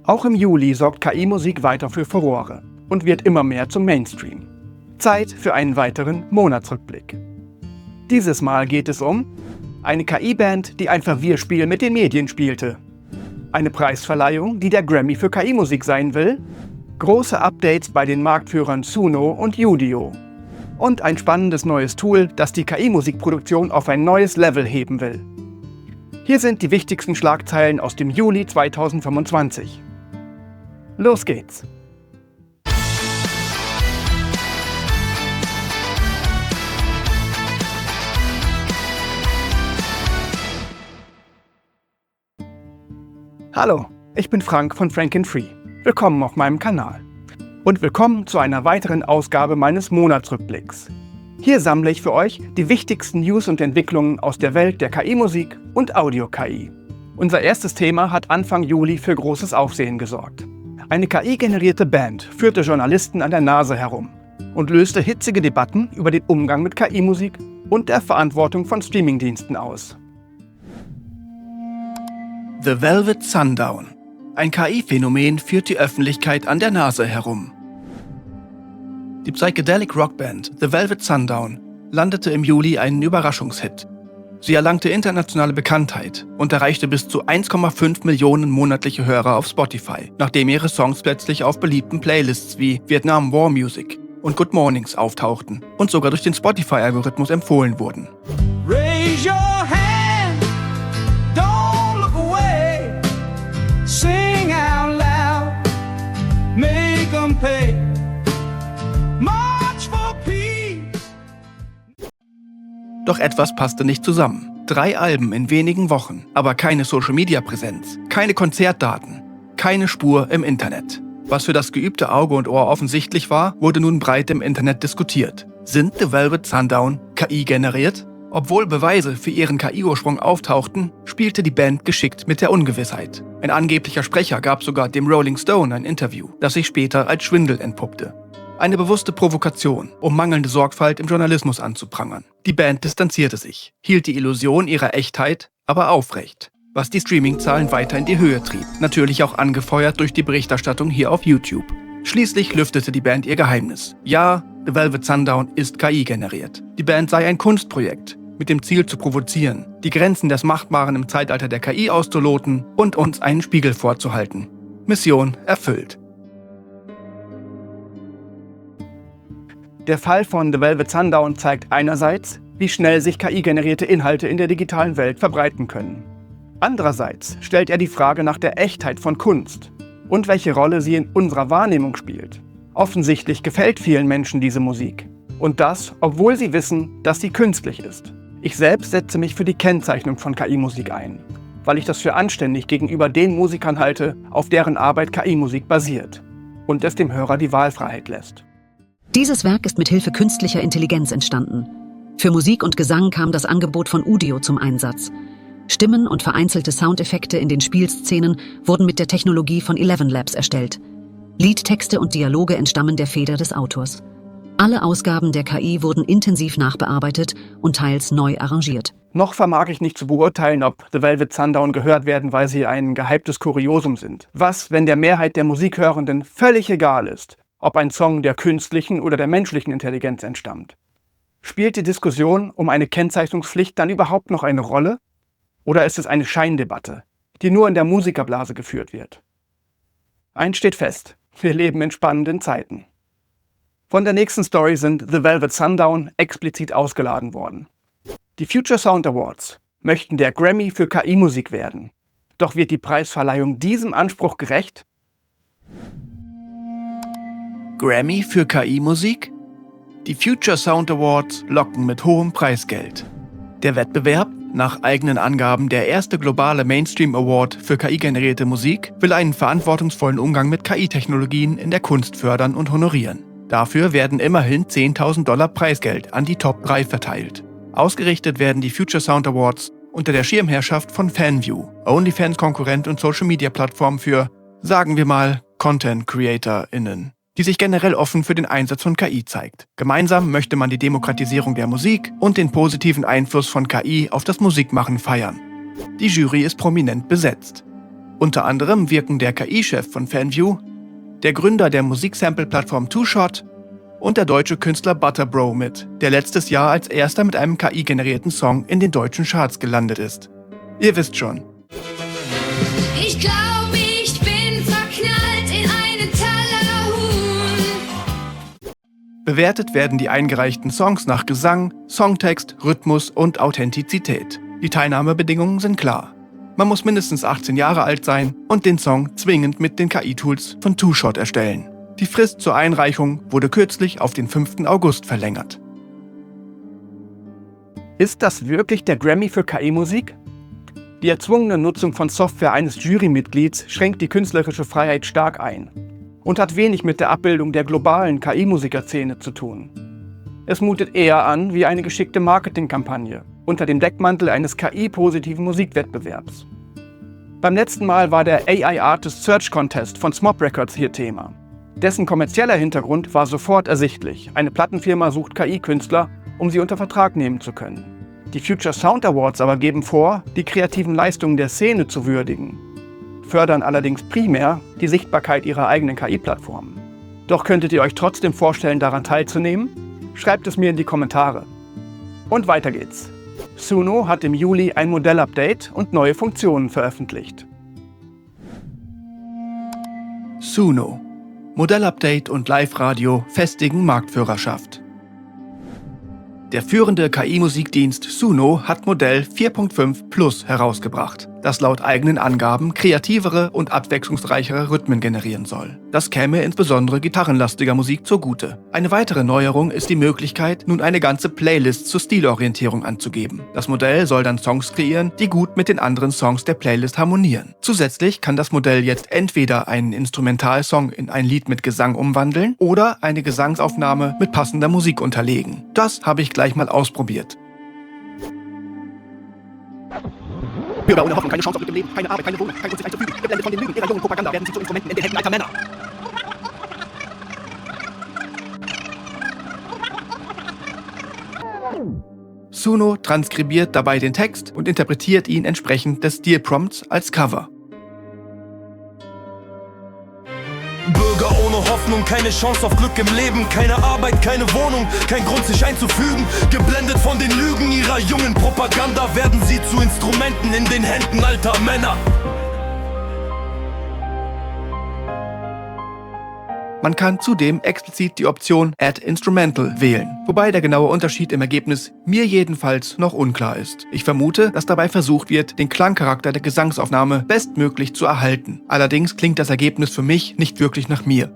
Auch im Juli sorgt KI-Musik weiter für Furore und wird immer mehr zum Mainstream. Zeit für einen weiteren Monatsrückblick. Dieses Mal geht es um eine KI-Band, die ein Verwirrspiel mit den Medien spielte, eine Preisverleihung, die der Grammy für KI-Musik sein will, große Updates bei den Marktführern Suno und Udio und ein spannendes neues Tool, das die KI-Musikproduktion auf ein neues Level heben will. Hier sind die wichtigsten Schlagzeilen aus dem Juli 2025. Los geht's! Hallo, ich bin Frank von Frank & Free. Willkommen auf meinem Kanal. Und willkommen zu einer weiteren Ausgabe meines Monatsrückblicks. Hier sammle ich für euch die wichtigsten News und Entwicklungen aus der Welt der KI-Musik und Audio-KI. Unser erstes Thema hat Anfang Juli für großes Aufsehen gesorgt. Eine KI-generierte Band führte Journalisten an der Nase herum und löste hitzige Debatten über den Umgang mit KI-Musik und der Verantwortung von Streamingdiensten aus. The Velvet Sundown. Ein KI-Phänomen führt die Öffentlichkeit an der Nase herum. Die Psychedelic Rockband The Velvet Sundown landete im Juli einen Überraschungshit. Sie erlangte internationale Bekanntheit und erreichte bis zu 1,5 Millionen monatliche Hörer auf Spotify, nachdem ihre Songs plötzlich auf beliebten Playlists wie Vietnam War Music und Good Mornings auftauchten und sogar durch den Spotify-Algorithmus empfohlen wurden. Raise your hand, don't look away, sing out loud, make them pay, march for peace. Doch etwas passte nicht zusammen. 3 Alben in wenigen Wochen, aber keine Social-Media-Präsenz, keine Konzertdaten, keine Spur im Internet. Was für das geübte Auge und Ohr offensichtlich war, wurde nun breit im Internet diskutiert. Sind The Velvet Sundown KI generiert? Obwohl Beweise für ihren KI-Ursprung auftauchten, spielte die Band geschickt mit der Ungewissheit. Ein angeblicher Sprecher gab sogar dem Rolling Stone ein Interview, das sich später als Schwindel entpuppte. Eine bewusste Provokation, um mangelnde Sorgfalt im Journalismus anzuprangern. Die Band distanzierte sich, hielt die Illusion ihrer Echtheit aber aufrecht, was die Streamingzahlen weiter in die Höhe trieb, natürlich auch angefeuert durch die Berichterstattung hier auf YouTube. Schließlich lüftete die Band ihr Geheimnis. Ja, The Velvet Sundown ist KI generiert. Die Band sei ein Kunstprojekt, mit dem Ziel zu provozieren, die Grenzen des Machbaren im Zeitalter der KI auszuloten und uns einen Spiegel vorzuhalten. Mission erfüllt. Der Fall von The Velvet Sundown zeigt einerseits, wie schnell sich KI-generierte Inhalte in der digitalen Welt verbreiten können. Andererseits stellt er die Frage nach der Echtheit von Kunst und welche Rolle sie in unserer Wahrnehmung spielt. Offensichtlich gefällt vielen Menschen diese Musik. Und das, obwohl sie wissen, dass sie künstlich ist. Ich selbst setze mich für die Kennzeichnung von KI-Musik ein, weil ich das für anständig gegenüber den Musikern halte, auf deren Arbeit KI-Musik basiert und es dem Hörer die Wahlfreiheit lässt. Dieses Werk ist mit Hilfe künstlicher Intelligenz entstanden. Für Musik und Gesang kam das Angebot von Udio zum Einsatz. Stimmen und vereinzelte Soundeffekte in den Spielszenen wurden mit der Technologie von ElevenLabs erstellt. Liedtexte und Dialoge entstammen der Feder des Autors. Alle Ausgaben der KI wurden intensiv nachbearbeitet und teils neu arrangiert. Noch vermag ich nicht zu beurteilen, ob The Velvet Sundown gehört werden, weil sie ein gehyptes Kuriosum sind. Was, wenn der Mehrheit der Musikhörenden völlig egal ist, ob ein Song der künstlichen oder der menschlichen Intelligenz entstammt? Spielt die Diskussion um eine Kennzeichnungspflicht dann überhaupt noch eine Rolle? Oder ist es eine Scheindebatte, die nur in der Musikerblase geführt wird? Eins steht fest, wir leben in spannenden Zeiten. Von der nächsten Story sind The Velvet Sundown explizit ausgeladen worden. Die Future Sound Awards möchten der Grammy für KI-Musik werden. Doch wird die Preisverleihung diesem Anspruch gerecht? Grammy für KI-Musik? Die Future Sound Awards locken mit hohem Preisgeld. Der Wettbewerb, nach eigenen Angaben der erste globale Mainstream Award für KI-generierte Musik, will einen verantwortungsvollen Umgang mit KI-Technologien in der Kunst fördern und honorieren. Dafür werden immerhin $10.000 Preisgeld an die Top 3 verteilt. Ausgerichtet werden die Future Sound Awards unter der Schirmherrschaft von Fanview, OnlyFans-Konkurrent und Social-Media-Plattform für, sagen wir mal, Content-CreatorInnen, die sich generell offen für den Einsatz von KI zeigt. Gemeinsam möchte man die Demokratisierung der Musik und den positiven Einfluss von KI auf das Musikmachen feiern. Die Jury ist prominent besetzt. Unter anderem wirken der KI-Chef von Fanview, der Gründer der Musiksample-Plattform Two Shot und der deutsche Künstler Butterbro mit, der letztes Jahr als erster mit einem KI-generierten Song in den deutschen Charts gelandet ist. Ihr wisst schon. Ich glaube, ich bin verknallt in einen Tallerhuhn. Bewertet werden die eingereichten Songs nach Gesang, Songtext, Rhythmus und Authentizität. Die Teilnahmebedingungen sind klar. Man muss mindestens 18 Jahre alt sein und den Song zwingend mit den KI-Tools von Two Shot erstellen. Die Frist zur Einreichung wurde kürzlich auf den 5. August verlängert. Ist das wirklich der Grammy für KI-Musik? Die erzwungene Nutzung von Software eines Jurymitglieds schränkt die künstlerische Freiheit stark ein und hat wenig mit der Abbildung der globalen KI-Musikerszene zu tun. Es mutet eher an wie eine geschickte Marketingkampagne unter dem Deckmantel eines KI-positiven Musikwettbewerbs. Beim letzten Mal war der AI Artist Search Contest von Smop Records hier Thema. Dessen kommerzieller Hintergrund war sofort ersichtlich. Eine Plattenfirma sucht KI-Künstler, um sie unter Vertrag nehmen zu können. Die Future Sound Awards aber geben vor, die kreativen Leistungen der Szene zu würdigen, fördern allerdings primär die Sichtbarkeit ihrer eigenen KI-Plattformen. Doch könntet ihr euch trotzdem vorstellen, daran teilzunehmen? Schreibt es mir in die Kommentare. Und weiter geht's. Suno hat im Juli ein Modellupdate und neue Funktionen veröffentlicht. Suno. Modellupdate und Live-Radio festigen Marktführerschaft. Der führende KI-Musikdienst Suno hat Modell 4.5 Plus herausgebracht, das laut eigenen Angaben kreativere und abwechslungsreichere Rhythmen generieren soll. Das käme insbesondere gitarrenlastiger Musik zugute. Eine weitere Neuerung ist die Möglichkeit, nun eine ganze Playlist zur Stilorientierung anzugeben. Das Modell soll dann Songs kreieren, die gut mit den anderen Songs der Playlist harmonieren. Zusätzlich kann das Modell jetzt entweder einen Instrumentalsong in ein Lied mit Gesang umwandeln oder eine Gesangsaufnahme mit passender Musik unterlegen. Das habe ich gleich mal ausprobiert. Bürger ohne Hoffnung, keine Chance auf Glück im Leben, keine Arbeit, keine Wohnung, kein Grund sich einzufügen, geblendet von den Lügen ihrer jungen Propaganda werden sie zu Instrumenten in den Händen alter Männer. Suno transkribiert dabei den Text und interpretiert ihn entsprechend des Stilprompts als Cover. Bürger ohne Hoffnung, keine Chance auf Glück im Leben, keine Arbeit, keine Wohnung, kein Grund sich einzufügen, geblendet von den Lügen ihrer jungen Propaganda werden sie zu Instrumenten in den Händen alter Männer. Man kann zudem explizit die Option Add Instrumental wählen, wobei der genaue Unterschied im Ergebnis mir jedenfalls noch unklar ist. Ich vermute, dass dabei versucht wird, den Klangcharakter der Gesangsaufnahme bestmöglich zu erhalten. Allerdings klingt das Ergebnis für mich nicht wirklich nach mir.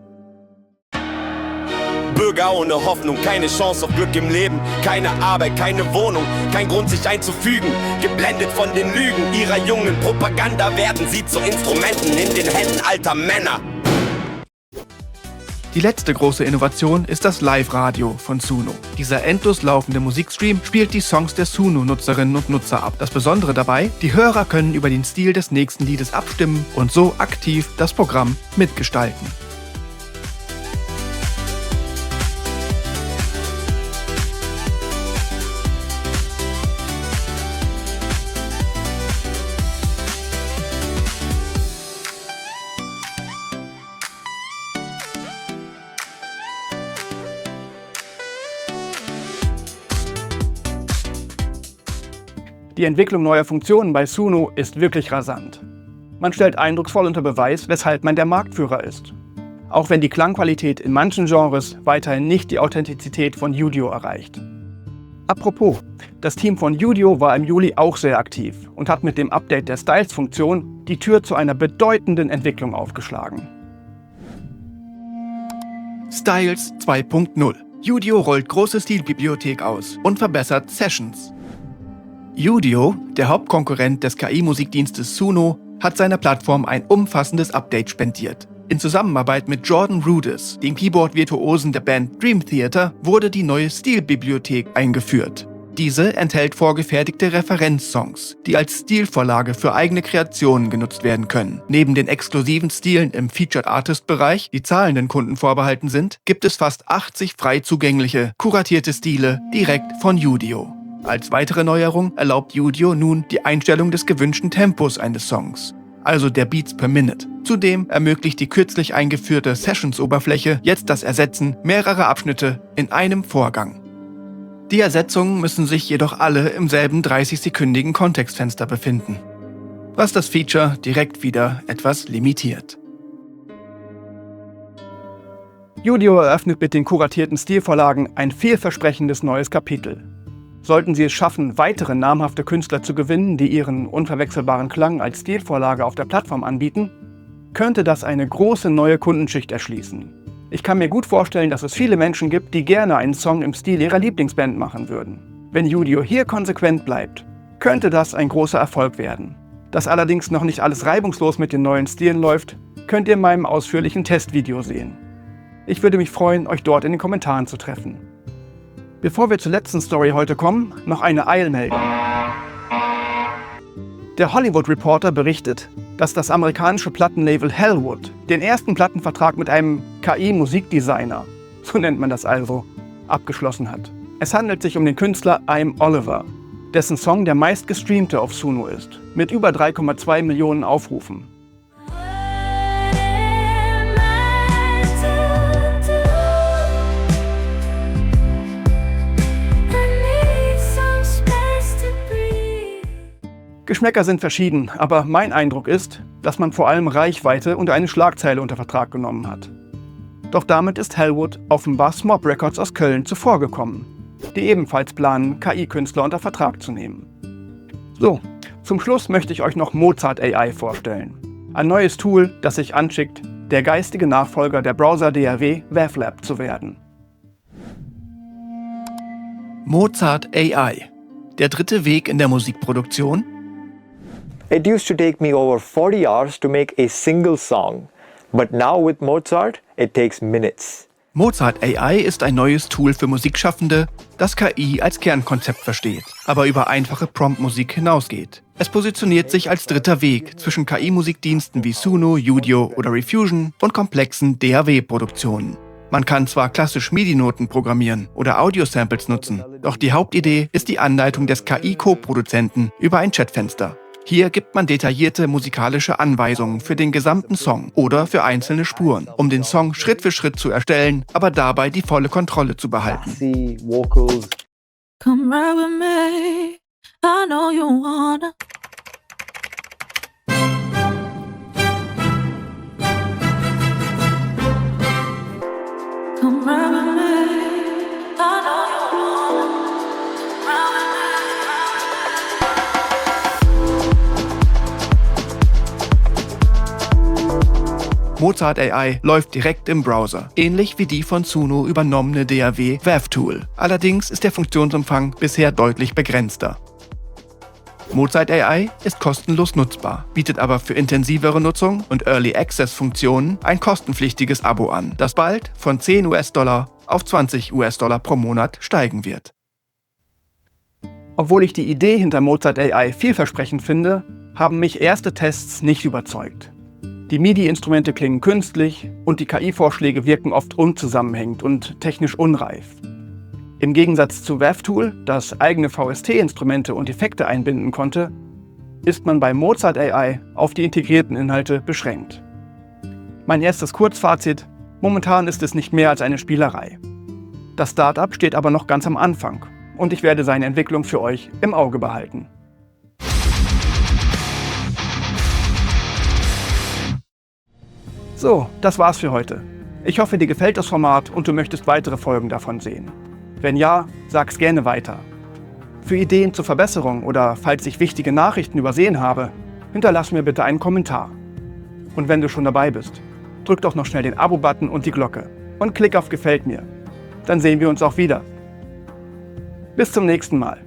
Bürger ohne Hoffnung, keine Chance auf Glück im Leben, keine Arbeit, keine Wohnung, kein Grund sich einzufügen, geblendet von den Lügen ihrer jungen Propaganda werden sie zu Instrumenten in den Händen alter Männer. Die letzte große Innovation ist das Live-Radio von Suno. Dieser endlos laufende Musikstream spielt die Songs der Suno-Nutzerinnen und Nutzer ab. Das Besondere dabei, die Hörer können über den Stil des nächsten Liedes abstimmen und so aktiv das Programm mitgestalten. Die Entwicklung neuer Funktionen bei Suno ist wirklich rasant. Man stellt eindrucksvoll unter Beweis, weshalb man der Marktführer ist. Auch wenn die Klangqualität in manchen Genres weiterhin nicht die Authentizität von Udio erreicht. Apropos, das Team von Udio war im Juli auch sehr aktiv und hat mit dem Update der Styles-Funktion die Tür zu einer bedeutenden Entwicklung aufgeschlagen. Styles 2.0. Udio rollt große Stilbibliothek aus und verbessert Sessions. Udio, der Hauptkonkurrent des KI-Musikdienstes Suno, hat seiner Plattform ein umfassendes Update spendiert. In Zusammenarbeit mit Jordan Rudess, dem Keyboard-Virtuosen der Band Dream Theater, wurde die neue Stilbibliothek eingeführt. Diese enthält vorgefertigte Referenzsongs, die als Stilvorlage für eigene Kreationen genutzt werden können. Neben den exklusiven Stilen im Featured Artist-Bereich, die zahlenden Kunden vorbehalten sind, gibt es fast 80 frei zugängliche, kuratierte Stile direkt von Udio. Als weitere Neuerung erlaubt Udio nun die Einstellung des gewünschten Tempos eines Songs. also der Beats per Minute. Zudem ermöglicht die kürzlich eingeführte Sessions-Oberfläche jetzt das Ersetzen mehrerer Abschnitte in einem Vorgang. Die Ersetzungen müssen sich jedoch alle im selben 30-sekündigen Kontextfenster befinden, was das Feature direkt wieder etwas limitiert. Udio eröffnet mit den kuratierten Stilvorlagen ein vielversprechendes neues Kapitel. Sollten Sie es schaffen, weitere namhafte Künstler zu gewinnen, die ihren unverwechselbaren Klang als Stilvorlage auf der Plattform anbieten, könnte das eine große neue Kundenschicht erschließen. Ich kann mir gut vorstellen, dass es viele Menschen gibt, die gerne einen Song im Stil ihrer Lieblingsband machen würden. Wenn Udio hier konsequent bleibt, könnte das ein großer Erfolg werden. Dass allerdings noch nicht alles reibungslos mit den neuen Stilen läuft, könnt ihr in meinem ausführlichen Testvideo sehen. Ich würde mich freuen, euch dort in den Kommentaren zu treffen. Bevor wir zur letzten Story heute kommen, noch eine Eilmeldung. Der Hollywood Reporter berichtet, dass das amerikanische Plattenlabel Hellwood den ersten Plattenvertrag mit einem KI-Musikdesigner, so nennt man das also, abgeschlossen hat. Es handelt sich um den Künstler I'm Oliver, dessen Song der meistgestreamte auf Suno ist, mit über 3,2 Millionen Aufrufen. Geschmäcker sind verschieden, aber mein Eindruck ist, dass man vor allem Reichweite und eine Schlagzeile unter Vertrag genommen hat. Doch damit ist Hellwood offenbar Smop Records aus Köln zuvorgekommen, die ebenfalls planen, KI-Künstler unter Vertrag zu nehmen. So, zum Schluss möchte ich euch noch Mozart AI vorstellen. Ein neues Tool, das sich anschickt, der geistige Nachfolger der Browser-DAW WavLab zu werden. Mozart AI. Der dritte Weg in der Musikproduktion? It used to take me over 40 hours to make a single song, but now with Mozart, it takes minutes. Mozart AI ist ein neues Tool für Musikschaffende, das KI als Kernkonzept versteht, aber über einfache Prompt-Musik hinausgeht. Es positioniert sich als dritter Weg zwischen KI-Musikdiensten wie Suno, Udio oder Refusion und komplexen DAW-Produktionen. Man kann zwar klassisch MIDI-Noten programmieren oder Audio-Samples nutzen, doch die Hauptidee ist die Anleitung des KI-Co-Produzenten über ein Chatfenster. Hier gibt man detaillierte musikalische Anweisungen für den gesamten Song oder für einzelne Spuren, um den Song Schritt für Schritt zu erstellen, aber dabei die volle Kontrolle zu behalten. Come ride with me, I know you wanna. Come ride with me, I know you wanna. Ride with me. Mozart AI läuft direkt im Browser, ähnlich wie die von Suno übernommene DAW WavTool. Allerdings ist der Funktionsumfang bisher deutlich begrenzter. Mozart AI ist kostenlos nutzbar, bietet aber für intensivere Nutzung und Early Access Funktionen ein kostenpflichtiges Abo an, das bald von $10 auf $20 pro Monat steigen wird. Obwohl ich die Idee hinter Mozart AI vielversprechend finde, haben mich erste Tests nicht überzeugt. Die MIDI-Instrumente klingen künstlich und die KI-Vorschläge wirken oft unzusammenhängend und technisch unreif. Im Gegensatz zu WavTool, das eigene VST-Instrumente und Effekte einbinden konnte, ist man bei Mozart AI auf die integrierten Inhalte beschränkt. Mein erstes Kurzfazit: Momentan ist es nicht mehr als eine Spielerei. Das Startup steht aber noch ganz am Anfang und ich werde seine Entwicklung für euch im Auge behalten. So, das war's für heute. Ich hoffe, dir gefällt das Format und du möchtest weitere Folgen davon sehen. Wenn ja, sag's gerne weiter. Für Ideen zur Verbesserung oder falls ich wichtige Nachrichten übersehen habe, hinterlass mir bitte einen Kommentar. Und wenn du schon dabei bist, drück doch noch schnell den Abo-Button und die Glocke und klick auf Gefällt mir. Dann sehen wir uns auch wieder. Bis zum nächsten Mal.